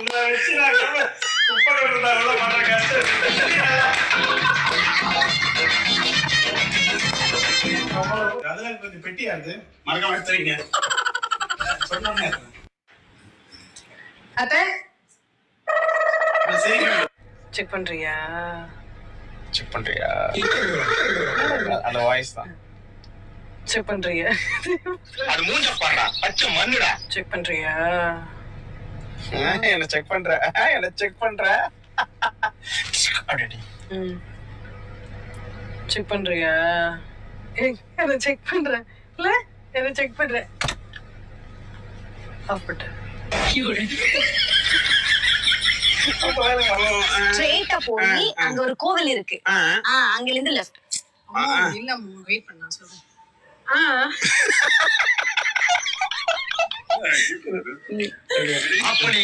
வச்சு நான் குப்பை கொண்டு பண்ற கஷ்டம். அதெல்லாம் கொஞ்சம் பெட்டியா இருக்கு, மறக்காம எடுத்துறீங்க. சொன்னோன்னே அத்தை செக் பண்றியா? செக் பண்றியா? அந்த வாய்ஸ் தான். செக் பண்றியா? அது மூஞ்ச பாடா, பச்சை மண்ணுடா. செக் பண்றியா? என்ன செக் பண்ற? என்ன செக் பண்ற? அடடி. செக் பண்றியா? என்ன செக் பண்ற? இல்ல என்ன செக் பண்ற? ஆஃப் பண்ணு. ஸ்ட்ரெயிட்டா போய் அங்க ஒரு கோவில் இருக்கு. அங்க இருந்து லெஃப்ட். இல்ல வெயிட் பண்ண நான் சொல்றேன். அப்படி